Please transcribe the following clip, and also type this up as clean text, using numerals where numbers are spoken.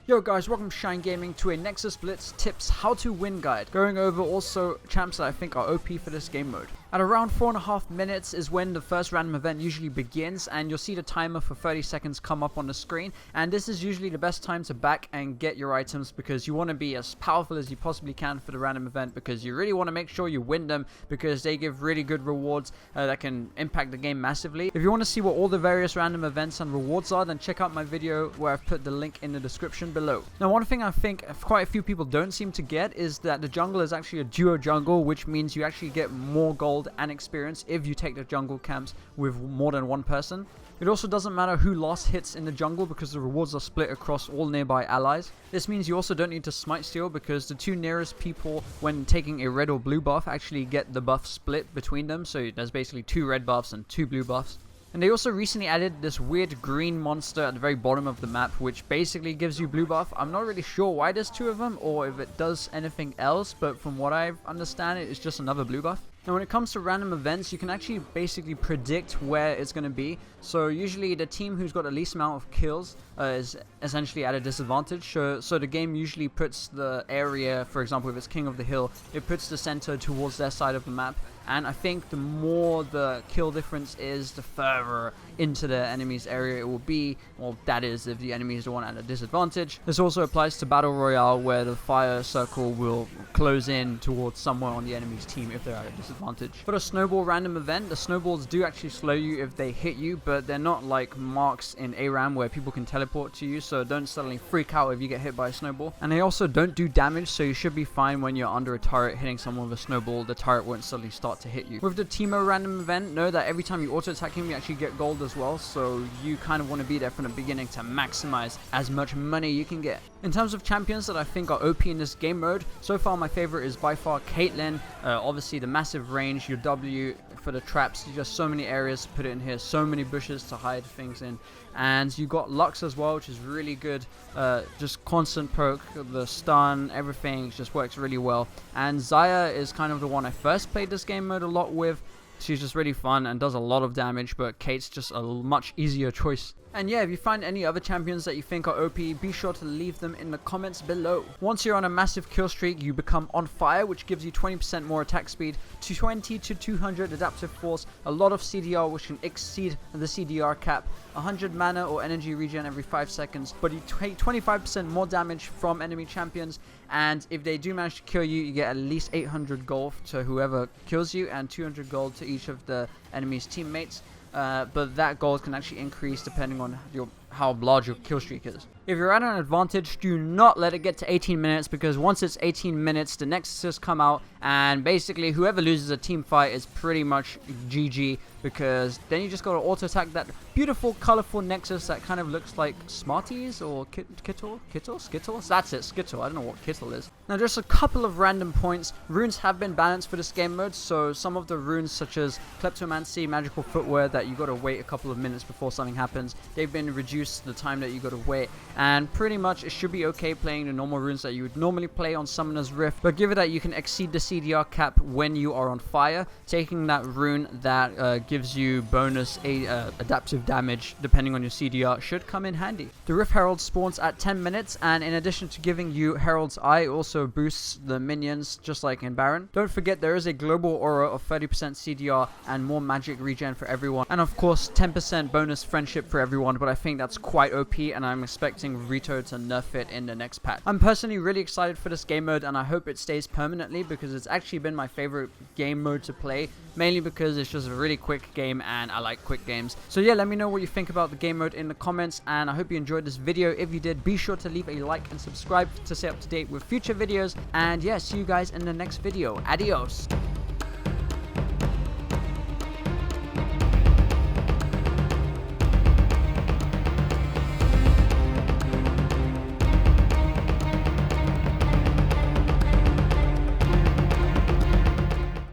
Yo guys, welcome to ShayanGaming to a Nexus Blitz tips how to win guide, going over also champs that I think are OP for this game mode. At around 4.5 minutes is when the first random event usually begins, and you'll see the timer for 30 seconds come up on the screen, and this is usually the best time to back and get your items because you want to be as powerful as you possibly can for the random event, because you really want to make sure you win them because they give really good rewards that can impact the game massively. If you want to see what all the various random events and rewards are, then check out my video where I've put the link in the description below. Now, one thing I think quite a few people don't seem to get is that the jungle is actually a duo jungle, which means you actually get more gold and experience if you take the jungle camps with more than one person. It also doesn't matter who last hits in the jungle because the rewards are split across all nearby allies. This means you also don't need to smite steal because the two nearest people when taking a red or blue buff actually get the buff split between them, so there's basically 2 red buffs and 2 blue buffs. And they also recently added this weird green monster at the very bottom of the map, which basically gives you blue buff. I'm not really sure why there's 2 of them or if it does anything else, but from what I understand, it's just another blue buff. Now, when it comes to random events, you can actually basically predict where it's going to be. So usually the team who's got the least amount of kills is essentially at a disadvantage. So the game usually puts the area, for example, if it's King of the Hill, it puts the center towards their side of the map. And I think the more the kill difference is, the further into the enemy's area it will be. Well, that is if the enemy is the one at a disadvantage. This also applies to Battle Royale, where the fire circle will close in towards somewhere on the enemy's team if they're at a disadvantage. For the snowball random event, the snowballs do actually slow you if they hit you, but they're not like marks in ARAM where people can teleport to you, so don't suddenly freak out if you get hit by a snowball. And they also don't do damage, so you should be fine when you're under a turret hitting someone with a snowball. The turret won't suddenly start to hit you. With the Teemo random event, know that every time you auto attack him, you actually get gold as well, so you kind of want to be there from the beginning to maximize as much money you can get. In terms of champions that I think are OP in this game mode, so far my favorite is by far Caitlyn. Obviously the massive range, your W for the traps, just so many areas to put it in here, so many bushes to hide things in, and you got Lux as well, which is really good. Just constant poke, the stun, everything just works really well. And Xayah is kind of the one I first played this game mode a lot with. She's just really fun and does a lot of damage, but Kate's just a much easier choice. And yeah, if you find any other champions that you think are OP, be sure to leave them in the comments below. Once you're on a massive kill streak, you become on fire, which gives you 20% more attack speed, 20 to 200 adaptive force, a lot of CDR which can exceed the CDR cap, 100 mana or energy regen every 5 seconds, but you take 25% more damage from enemy champions, and if they do manage to kill you, you get at least 800 gold to whoever kills you and 200 gold to each of the enemy's teammates. But that gold can actually increase depending on how large your kill streak is. If you're at an advantage, do not let it get to 18 minutes, because once it's 18 minutes, the Nexuses come out, and basically whoever loses a team fight is pretty much GG, because then you just got to auto attack that beautiful colorful Nexus that kind of looks like Smarties or Skittles? That's it, Skittle. I don't know what Kittle is. Now, just a couple of random points. Runes have been balanced for this game mode, so some of the runes such as Kleptomancy, Magical Footwear, that you got to wait a couple of minutes before something happens, they've been reduced the time that you got to wait, and pretty much it should be okay playing the normal runes that you would normally play on Summoner's Rift, but given that you can exceed the CDR cap when you are on fire, taking that rune that gives you bonus adaptive damage depending on your CDR should come in handy. The Rift Herald spawns at 10 minutes, and in addition to giving you Herald's Eye, it also boosts the minions just like in Baron. Don't forget there is a global aura of 30% CDR and more magic regen for everyone, and of course 10% bonus friendship for everyone, but I think that's quite OP, and I'm expecting Rito to nerf it in the next patch. I'm personally really excited for this game mode, and I hope it stays permanently, because it's actually been my favorite game mode to play, mainly because it's just a really quick game and I like quick games. So yeah, let me know what you think about the game mode in the comments, and I hope you enjoyed this video. If you did, be sure to leave a like and subscribe to stay up to date with future videos, and yeah, see you guys in the next video. Adios.